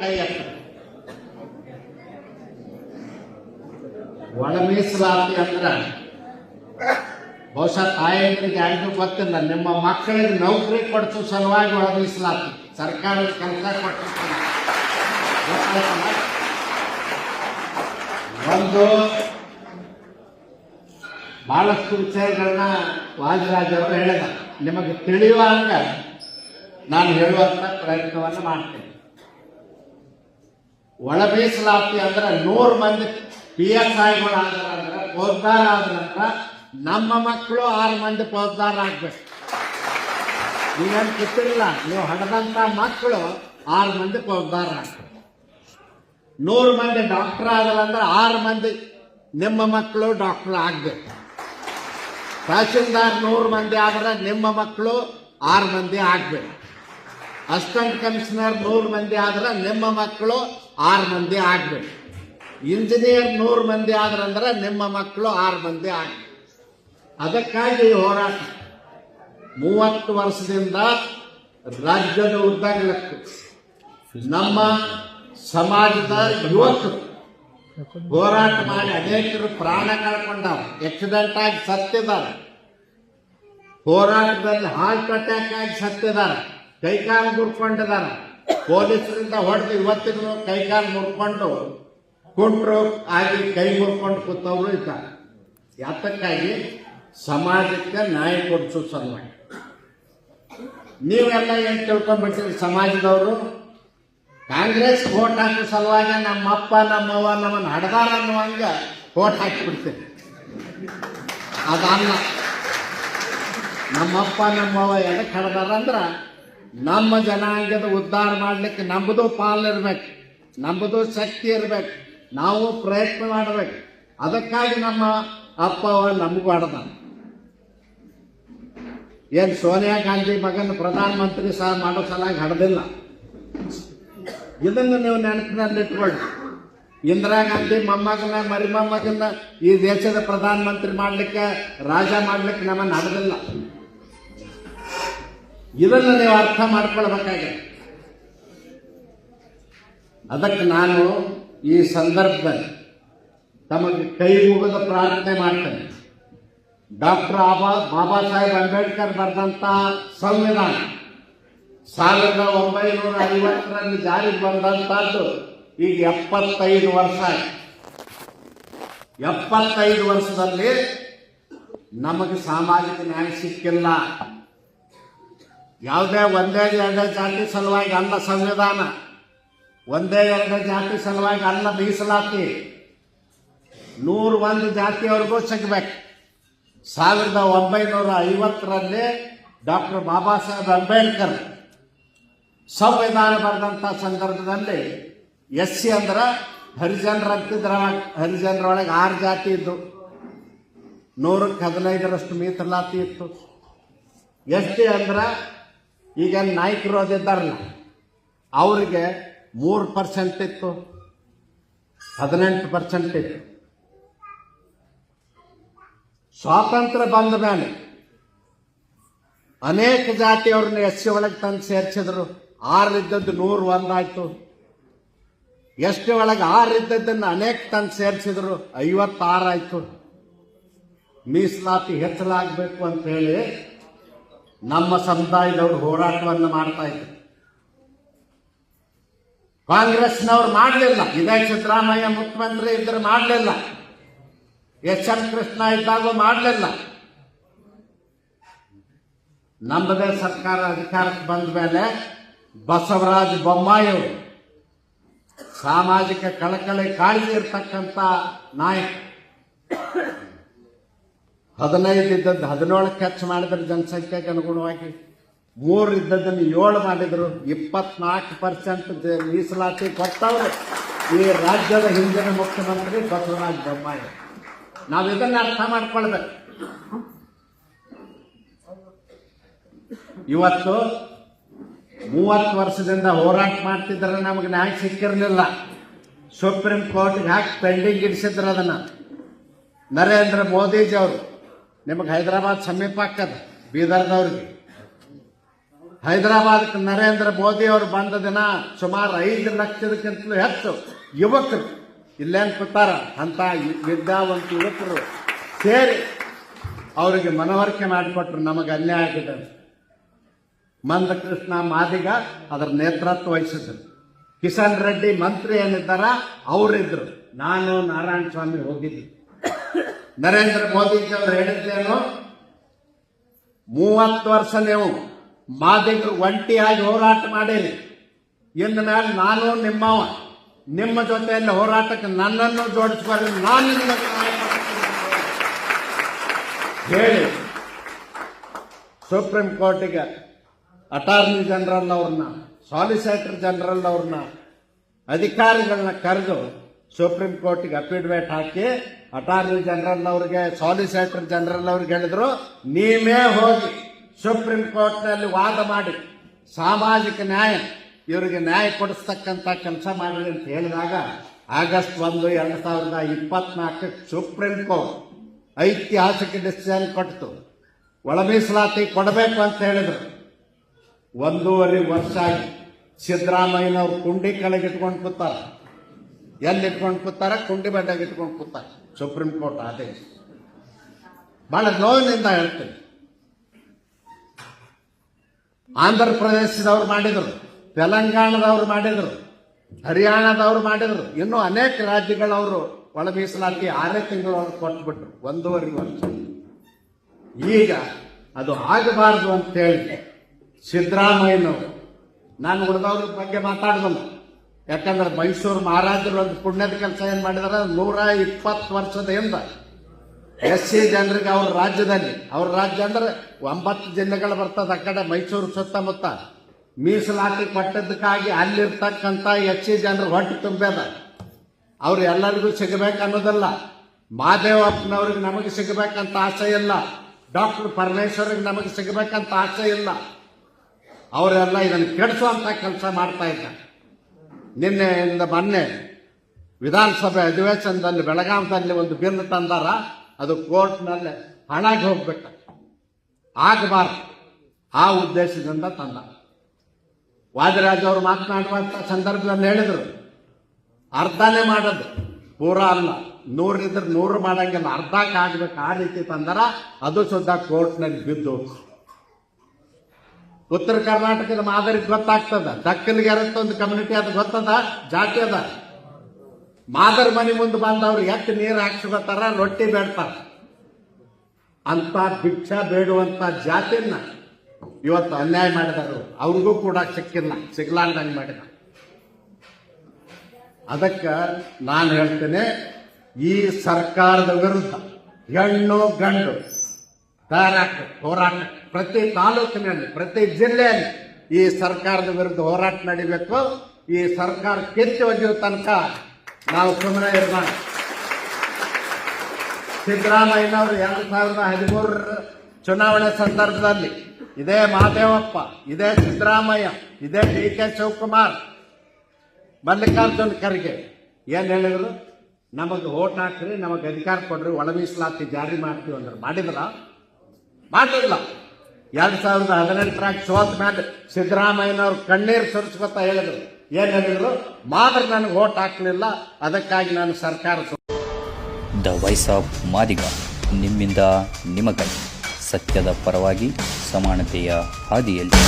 ಕೈ ಎತ್ತ. ಒಳ ಮೀಸಲಾತಿ ಅಂದ್ರ ಬಹುಶಃ ತಾಯಂದ್ರಿಗೆ ಯಾರಿಗೂ ಗೊತ್ತಿಲ್ಲ. ನಿಮ್ಮ ಮಕ್ಕಳಿಗೆ ನೌಕರಿ ಕೊಡಿಸೋ ಸಲುವಾಗಿ ಒಳ ಮೀಸಲಾತಿ ಸರ್ಕಾರದ ಕೆಲಸ ಕೊಟ್ಟಿರ್ತಾರೆ. ಒಂದು ಬಹಳಷ್ಟು ವಿಷಯಗಳನ್ನ ವಾದಿರಾಜ್ ಅವರು ಹೇಳಿದ. ನಿಮಗೆ ತಿಳಿಯುವಂಗ ನಾನು ಹೇಳುವಂತ ಪ್ರಯತ್ನವನ್ನು ಮಾಡ್ತೇನೆ. ಒಳ ಮೀಸಲಾತಿ ಅಂದ್ರೆ 100 ಮಂದಿ PSIಗಳು ಆದ್ರೆ ಫೌಜ್ದಾರ ಆದ ನಂತರ ನಮ್ಮ ಮಕ್ಕಳು 6 ಮಂದಿ ಫೌಜ್ದಾರ ಆಗ್ಬೇಕು. ನೀವೇನು ಗೊತ್ತಿಲ್ಲ, ನೀವು ಹಣದಂತ ಮಕ್ಕಳು 6 ಮಂದಿ ಫೌಜ್ದಾರ ಆಗ್ಬೇಕು. 100 ಮಂದಿ ಡಾಕ್ಟರ್ ಆದ್ರೆ 6 ಮಂದಿ ನಿಮ್ಮ ಮಕ್ಕಳು ಡಾಕ್ಟರ್ ಆಗ್ಬೇಕು. ತಹಶೀಲ್ದಾರ್ 100 ಮಂದಿ ಆದ್ರೆ ನಿಮ್ಮ ಮಕ್ಕಳು 6 ಮಂದಿ ಆಗ್ಬೇಕು. ಅಸಿಸ್ಟೆಂಟ್ ಕಮಿಷನರ್ 100 ಮಂದಿ ಆದ್ರೆ ನಿಮ್ಮ ಮಕ್ಕಳು 6 ಮಂದಿ ಆಗ್ಬೇಕು. ಇಂಜಿನಿಯರ್ 100 ಮಂದಿ ಆದ್ರಂದ್ರೆ ನಿಮ್ಮ ಮಕ್ಕಳು 6 ಮಂದಿ ಆಗ್ಬೇಕು. ಅದಕ್ಕಾಗಿ ಹೋರಾಟ 30 ವರ್ಷದಿಂದ ರಾಜ್ಯದ ಉದ್ದಗಲಕ್ಕೂ ನಮ್ಮ ಸಮಾಜದ ಯುವಕರು ಹೋರಾಟ ಮಾಡಿ ಅನೇಕರು ಪ್ರಾಣ ಕಳ್ಕೊಂಡಾರ, ಆಕ್ಸಿಡೆಂಟ್ ಆಗಿ ಸತ್ತಿದ್ದಾರೆ, ಹೋರಾಟದಲ್ಲಿ ಹಾರ್ಟ್ ಅಟ್ಯಾಕ್ ಆಗಿ ಸತ್ತಿದ್ದಾರೆ, ಕೈಕಾಲು ಮುರ್ಕೊಂಡಿದ್ದಾರೆ, ಪೊಲೀಸರಿಂದ ಹೊಡೆದು ಇವತ್ತಿಗೂ ಕೈಕಾಲು ಮುರ್ಕೊಂಡು ಕುಂಟ್ರು ಆಗಿ ಕೈ ಮುರ್ಕೊಂಡು ಕೂತವರು ಇದ್ದಾರೆ. ಯಾತಕ್ಕಾಗಿ ಸಮಾಜಕ್ಕೆ ನ್ಯಾಯ ಕೊಡಿಸೋ ಸಲುವಾಗಿ. ನೀವೆಲ್ಲ ಏನ್ ತಿಳ್ಕೊಂಡ್ಬಿಡ್ತೀರಿ, ಸಮಾಜದವರು ಕಾಂಗ್ರೆಸ್ ವೋಟ್ ಹಾಕೋ ಸಲುವಾಗಿ ನಮ್ಮಪ್ಪ ನಮ್ಮವ್ವ ನಮ್ಮನ್ನು ಹಡ್ದಾರ ಅನ್ನುವಂಗ ವೋಟ್ ಹಾಕಿಬಿಡ್ತೀರಿ. ಅದಲ್ಲ, ನಮ್ಮಪ್ಪ ನಮ್ಮವ್ವ ಎದಕ್ಕೆ ಹಡ್ದಾರ ಅಂದ್ರ ನಮ್ಮ ಜನಾಂಗದ ಉದ್ಧಾರ ಮಾಡ್ಲಿಕ್ಕೆ ನಮ್ಮದು ಪಾಲಿರ್ಬೇಕು, ನಮ್ಮದು ಶಕ್ತಿ ಇರ್ಬೇಕು, ನಾವು ಪ್ರಯತ್ನ ಮಾಡಬೇಕು. ಅದಕ್ಕಾಗಿ ನಮ್ಮ ಅಪ್ಪ ಅವ್ವ ನಮಗೂ ಹಡ್ದ. ಏನ್ ಸೋನಿಯಾ ಗಾಂಧಿ ಮಗನ ಪ್ರಧಾನಮಂತ್ರಿ ಸಹ ಮಾಡೋ ಸಲುವಾಗಿ ಹಡ್ದಿಲ್ಲ. ಇದನ್ನು ನೀವು ನೆನಪಿನಲ್ಲಿ ಇಟ್ಕೊಳ್ಳಿ. ಇಂದಿರಾ ಗಾಂಧಿ ಮೊಮ್ಮಗನ ಮರಿಮೊಮ್ಮಗನ ಈ ದೇಶದ ಪ್ರಧಾನಮಂತ್ರಿ ಮಾಡ್ಲಿಕ್ಕೆ, ರಾಜ ಮಾಡ್ಲಿಕ್ಕೆ ನಮ್ಮನ್ನು ಹಡ್ದಿಲ್ಲ. ಇದನ್ನು ನೀವು ಅರ್ಥ ಮಾಡ್ಕೊಳ್ಬೇಕಾಗಿದೆ. ಅದಕ್ಕೆ ನಾನು ಈ ಸಂದರ್ಭದಲ್ಲಿ ತಮಗೆ ಕೈ ಮುಗಿದ ಪ್ರಾರ್ಥನೆ ಮಾಡ್ತೇನೆ. ಡಾಕ್ಟರ್ ಬಾಬಾ ಸಾಹೇಬ್ ಅಂಬೇಡ್ಕರ್ ಬರೆದಂತ ಸಂವಿಧಾನ 1950ರಲ್ಲಿ ಜಾರಿಗೆ ಬಂದಂತಹದ್ದು ಈಗ 75 ವರ್ಷ ಆಯ್ತು. 75 ವರ್ಷದಲ್ಲಿ ನಮಗೆ ಸಾಮಾಜಿಕ ನ್ಯಾಯ ಸಿಕ್ಕಿಲ್ಲ. ಯಾವುದೇ ಒಂದೇ ಎರಡೇ ಜಾತಿ ಸಲುವಾಗಿ ಅಲ್ಲ ಸಂವಿಧಾನ, ಒಂದೇ ಎರಡೇ ಜಾತಿ ಸಲುವಾಗಿ ಅಲ್ಲ ಮೀಸಲಾತಿ. 101 ಜಾತಿಯವರೆಗೂ ಸಿಗಬೇಕು. 1950ರಲ್ಲಿ ಡಾಕ್ಟರ್ ಬಾಬಾ ಸಾಹೇಬ್ ಅಂಬೇಡ್ಕರ್ ಸಂವಿಧಾನ ಬರೆದಂಥ ಸಂದರ್ಭದಲ್ಲಿ SC ಅಂದ್ರೆ ಹರಿಜನರ ಅಂತಿದ್ರ. ಹರಿಜನರೊಳಗೆ 6 ಜಾತಿ ಇದ್ದು, 100ಕ್ಕೆ 15ರಷ್ಟು ಮೀಸಲಾತಿ ಇತ್ತು. ST ಅಂದ್ರೆ ಈಗ ನಾಯಕರು ಅದಿದ್ದಾರಲ್ಲ ಅವರಿಗೆ 3% ಇತ್ತು, 18% ಇತ್ತು. ಸ್ವಾತಂತ್ರ್ಯ ಬಂದ ಮೇಲೆ ಅನೇಕ ಜಾತಿಯವ್ರನ್ನ SC ಒಳಗೆ ತಂದು ಸೇರಿಸಿದ್ರು. 6 ಇದ್ದದ್ದು 101 ಆಯ್ತು. ST ಒಳಗೆ 6 ಇದ್ದದ್ದನ್ನು ಅನೇಕ ತಂದು ಸೇರಿಸಿದ್ರು, 56 ಆಯ್ತು. ಮೀಸಲಾತಿ ಹೆಚ್ಚಲಾಗಬೇಕು ಅಂತ ಹೇಳಿ ನಮ್ಮ ಸಮುದಾಯದವರು ಹೋರಾಟವನ್ನು ಮಾಡ್ತಾ ಇದ್ರು. ಕಾಂಗ್ರೆಸ್ನವ್ರು ಮಾಡಲಿಲ್ಲ. ಇದೇ ಸಿದ್ದರಾಮಯ್ಯ ಮುಖ್ಯಮಂತ್ರಿ ಇದ್ರೆ ಮಾಡಲಿಲ್ಲ, SM ಕೃಷ್ಣ ಇದ್ದಾಗ ಮಾಡಲಿಲ್ಲ. ನಮ್ಮದೇ ಸರ್ಕಾರ ಅಧಿಕಾರಕ್ಕೆ ಬಂದ ಮೇಲೆ ಬಸವರಾಜ ಬೊಮ್ಮಾಯಿ ಅವರು ಸಾಮಾಜಿಕ ಕಳಕಳಿ ಕಾಳಜಿ ಇರ್ತಕ್ಕಂಥ ನಾಯಕ. 15 ಇದ್ದದ್ದು 17ಕ್ಕೆ ಹೆಚ್ಚು ಮಾಡಿದ್ರು ಜನಸಂಖ್ಯೆಗೆ ಅನುಗುಣವಾಗಿ. 3 ಇದ್ದದ್ದನ್ನು 7 ಮಾಡಿದ್ರು. 24% ಮೀಸಲಾತಿ ಕೊಟ್ಟವರು ಈ ರಾಜ್ಯದ ಹಿಂದಿನ ಮುಖ್ಯಮಂತ್ರಿ ಬಸವರಾಜ ಬೊಮ್ಮಾಯಿ. ನಾವು ಇದನ್ನ ಅರ್ಥ ಮಾಡ್ಕೊಳ್ಬೇಕು. ಇವತ್ತು 30 ವರ್ಷದಿಂದ ಹೋರಾಟ ಮಾಡ್ತಿದ್ರೆ ನಮಗೆ ನ್ಯಾಯ ಸಿಕ್ಕಿರಲಿಲ್ಲ. ಸುಪ್ರೀಂ ಕೋರ್ಟ್ಗೆ ಹಾಕಿ ಪೆಂಡಿಂಗ್ ಇಡಿಸಿದ್ರು ಅದನ್ನ. ನರೇಂದ್ರ ಮೋದಿಜಿ ಅವರು, ನಿಮಗೆ ಹೈದರಾಬಾದ್ ಸಮೀಪ ಆಗ್ತದೆ ಬೀದರ್ದವ್ರಿಗೆ, ಹೈದರಾಬಾದ್ಗೆ ನರೇಂದ್ರ ಮೋದಿ ಅವರು ಬಂದ ದಿನ ಸುಮಾರು 5 ಲಕ್ಷದಕ್ಕಿಂತಲೂ ಹೆಚ್ಚು ಯುವಕರು ಇಲ್ಲೇನು ಕೂತಾರ ಅಂತ ವಿದ್ಯಾವಂತ ಯುವಕರು ಸೇರಿ ಅವರಿಗೆ ಮನವರಿಕೆ ಮಾಡಿಕೊಟ್ರು ನಮಗೆ ಅನ್ಯಾಯ ಆಗಿದೆ. ಮಂದಕೃಷ್ಣ ಮಾದಿಗ ಅದರ ನೇತೃತ್ವ ವಹಿಸಿದ್ರು. ಕಿಶನ್ ರೆಡ್ಡಿ ಮಂತ್ರಿ ಏನಿದ್ದಾರ ಅವರಿದ್ರು. ನಾನು ನಾರಾಯಣ ಸ್ವಾಮಿ ಹೋಗಿದ್ದೆ. ನರೇಂದ್ರ ಮೋದಿಜಿ ಅವರು ಹೇಳಿದ್ದೇನು, 30 ವರ್ಷ ನೀವು ಮಾದಿಗರು ಒಂಟಿಯಾಗಿ ಹೋರಾಟ ಮಾಡಿರಿ, ಇನ್ನು ಮೇಲೆ ನಾನು ನಿಮ್ಮವ, ನಿಮ್ಮ ಜೊತೆಯಲ್ಲಿ ಹೋರಾಟಕ್ಕೆ ನನ್ನನ್ನು ಜೋಡಿಸ್ಬಾರ್ದು, ನಾನು ನಿಮಗೆ ಹೇಳಿ ಸುಪ್ರೀಂ ಕೋರ್ಟಿಗೆ ಅಟಾರ್ನಿ ಜನರಲ್ ಅವ್ರನ್ನ, ಸಾಲಿಸಿಟರ್ ಜನರಲ್ ಅವ್ರನ್ನ, ಅಧಿಕಾರಿಗಳನ್ನ ಕರೆದು ಸುಪ್ರೀಂ ಕೋರ್ಟಿಗೆ ಅಫಿಡವಿಟ್ ಹಾಕಿ ಅಟಾರ್ನಿ ಜನರಲ್ ಅವ್ರಿಗೆ, ಸಾಲಿಸಿಟರ್ ಜನರಲ್ ಅವ್ರಿಗೆ ಹೇಳಿದ್ರು, ನೀವೇ ಹೋಗಿ ಸುಪ್ರೀಂ ಕೋರ್ಟ್ನಲ್ಲಿ ವಾದ ಮಾಡಿ ಸಾಮಾಜಿಕ ನ್ಯಾಯ ಇವರಿಗೆ ನ್ಯಾಯ ಕೊಡಿಸ್ತಕ್ಕಂಥ ಕೆಲಸ ಮಾಡಿ ಅಂತ ಹೇಳಿದಾಗ ಆಗಸ್ಟ್ 1, 2024 ಸುಪ್ರೀಂ ಕೋರ್ಟ್ ಐತಿಹಾಸಿಕ ಡಿಸಿಷನ್ ಕೊಟ್ಟು ಒಳ ಮೀಸಲಾತಿ ಕೊಡಬೇಕು ಅಂತ ಹೇಳಿದ್ರು. 1.5 ವರ್ಷ ಆಗಿ ಸಿದ್ದರಾಮಯ್ಯನವ್ರು ಕುಂಡಿ ಕೆಳಗೆ ಇಟ್ಕೊಂಡು ಕೂತಾರ. ಎಲ್ಲಿ ಇಟ್ಕೊಂಡು ಕೂತಾರ? ಕುಂಡಿ ಬಡ್ಡಾಗ ಇಟ್ಕೊಂಡು ಕೂತಾರ. ಸುಪ್ರೀಂ ಕೋರ್ಟ್ ಆದೇಶ ಬಹಳ ನೋವಿನಿಂದ ಹೇಳ್ತೀನಿ. ಆಂಧ್ರ ಪ್ರದೇಶದವ್ರು ಮಾಡಿದ್ರು, ತೆಲಂಗಾಣದವ್ರು ಮಾಡಿದ್ರು, ಹರಿಯಾಣದವ್ರು ಮಾಡಿದ್ರು, ಇನ್ನೂ ಅನೇಕ ರಾಜ್ಯಗಳವರು ಒಳ ಮೀಸಲಾತಿ 6 ತಿಂಗಳೊಳಗೆ ಕೊಟ್ಬಿಟ್ರು. 1.5 ವರ್ಷ. ಈಗ ಅದು ಆಗಬಾರ್ದು ಅಂತೇಳಿ ಸಿದ್ದರಾಮಯ್ಯನವರು, ನಾನು ಉಳಿದವ್ರ ಬಗ್ಗೆ ಮಾತಾಡೋದಿಲ್ಲ, ಯಾಕಂದ್ರೆ ಮೈಸೂರು ಮಹಾರಾಜರು ಒಂದು ಪುಣ್ಯದ ಕೆಲಸ ಏನ್ ಮಾಡಿದಾರೆ, 120 ವರ್ಷದ ಹಿಂದ SC ಜನರಿಗೆ ಅವ್ರ ರಾಜ್ಯದಲ್ಲಿ, ಅವ್ರ ರಾಜ್ಯ ಅಂದ್ರೆ 9 ಜಿಲ್ಲೆಗಳು ಬರ್ತದೆ ಆ ಕಡೆ ಮೈಸೂರು ಸುತ್ತಮುತ್ತ, ಮೀಸಲಾತಿ ಕೊಟ್ಟದಕ್ಕಾಗಿ ಅಲ್ಲಿರ್ತಕ್ಕಂಥ SC ಜನರು ಹೊಟ್ಟೆ ತುಂಬ್ಯದ. ಅವ್ರು ಎಲ್ಲರಿಗೂ ಸಿಗಬೇಕು ಅನ್ನೋದಲ್ಲ, ಮಹಾದೇವಪ್ಪನವ್ರಿಗೆ ನಮಗೆ ಸಿಗಬೇಕಂತ ಆಸೆ ಇಲ್ಲ, ಡಾಕ್ಟರ್ ಪರಮೇಶ್ವರಿಗೆ ನಮಗೆ ಸಿಗಬೇಕಂತ ಆಸೆ ಇಲ್ಲ. ಅವರೆಲ್ಲ ಇದನ್ನು ಕೆಡಿಸುವಂತ ಕೆಲಸ ಮಾಡ್ತಾ ಇದ್ದಾರೆ. ನಿನ್ನೆಯಿಂದ ಮೊನ್ನೆ ವಿಧಾನಸಭೆ ಅಧಿವೇಶನದಲ್ಲಿ ಬೆಳಗಾವಿಯಲ್ಲಿ ಒಂದು ಬಿಲ್ ತಂದಾರ, ಅದು ಕೋರ್ಟ್ನಲ್ಲಿ ಹಣಾಗಿ ಹೋಗ್ಬೇಕು, ಆಗಬಾರ್ದು. ಆ ಉದ್ದೇಶದಿಂದ ತಂದ. ವಾದಿರಾಜ್ ಅವರು ಮಾತನಾಡುವಂಥ ಸಂದರ್ಭದಲ್ಲಿ ಹೇಳಿದರು, ಅರ್ಧನೇ ಮಾಡೋದು, ಪೂರಾ ಅಲ್ಲ, 100 ಇದ್ರೆ 100 ಮಾಡಂಗಿಲ್ಲ, ಅರ್ಧಕ್ಕೆ ಆಗ್ಬೇಕು. ಆ ರೀತಿ ತಂದಾರ. ಅದು ಸುದ್ದ ಕೋರ್ಟ್ನಲ್ಲಿ ಬಿದ್ದು. ಉತ್ತರ ಕರ್ನಾಟಕದ ಮಾದರಿಗೆ ಗೊತ್ತಾಗ್ತದ. ದಕ್ಕಲಿಗೆ ಒಂದು ಕಮ್ಯುನಿಟಿ ಅದು ಗೊತ್ತದ, ಜಾತಿ ಅದ. ಮಾದರ್ ಮನೆ ಮುಂದೆ ಬಂದವ್ರು ಎತ್ತು ನೀರು ಹಾಕ್ಸ್ಕೊತಾರ, ರೊಟ್ಟಿ ಬೇಡ್ತಾರ. ಅಂತ ಭಿಕ್ಷಾ ಬೇಡುವಂತ ಜಾತಿಯನ್ನ ಇವತ್ತು ಅನ್ಯಾಯ ಮಾಡಿದರು. ಅವ್ರಿಗೂ ಕೂಡ ಸಿಗ್ಲಾರ್ದಂಗೆ ಮಾಡಿದ. ಅದಕ್ಕೆ ನಾನು ಹೇಳ್ತೇನೆ, ಈ ಸರ್ಕಾರದ ವಿರುದ್ಧ ಹೆಣ್ಣು ಗಂಡು ಹೋರಾಟ ಪ್ರತಿ ತಾಲೂಕಿನಲ್ಲಿ, ಪ್ರತಿ ಜಿಲ್ಲೆಯಲ್ಲಿ ಈ ಸರ್ಕಾರದ ವಿರುದ್ಧ ಹೋರಾಟ ನಡೀಬೇಕು. ಈ ಸರ್ಕಾರ ಕಿತ್ತು ಒಗೆಯುವ ತನಕ ನಾವು ಸುಮ್ಮನೆ ಇರೋಣ. ಸಿದ್ದರಾಮಯ್ಯನವರು 2013 ಚುನಾವಣೆ ಸಂದರ್ಭದಲ್ಲಿ ಇದೇ ಮಹದೇವಪ್ಪ, ಇದೇ ಸಿದ್ದರಾಮಯ್ಯ, ಇದೇ DK ಶಿವಕುಮಾರ್, ಮಲ್ಲಿಕಾರ್ಜುನ್ ಖರ್ಗೆ ಏನ್ ಹೇಳಿದ್ರು, ನಮಗೆ ಓಟ್ ಹಾಕ್ರಿ, ನಮಗೆ ಅಧಿಕಾರ ಕೊಡ್ರಿ, ಒಳ ಮೀಸಲಾತಿ ಜಾರಿ ಮಾಡ್ತೀವಿ ಅಂದ್ರೆ ಮಾಡಿದ್ರ? ಮಾಡಿಲ್ಲ. 2018 ಸೋತ ಮೇಲೆ ಸಿದ್ದರಾಮಯ್ಯನವ್ರು ಕಣ್ಣೀರು ಸುರಿಸ್ಕೊತಾ ಹೇಳಿದ್ರು. ಏನ್ ಹೇಳಿದ್ರು? ಮಾತ್ರ ನನಗೆ ಓಟ್ ಹಾಕ್ಲಿಲ್ಲ, ಅದಕ್ಕಾಗಿ ನಾನು ಸರ್ಕಾರ. ದ ವಾಯ್ಸ್ ಆಫ್ ಮಾದಿಗ, ನಿಮ್ಮಿಂದ ನಿಮಗಾಗಿ, ಸತ್ಯದ ಪರವಾಗಿ, ಸಮಾನತೆಯ ಹಾದಿಯಲ್ಲಿ.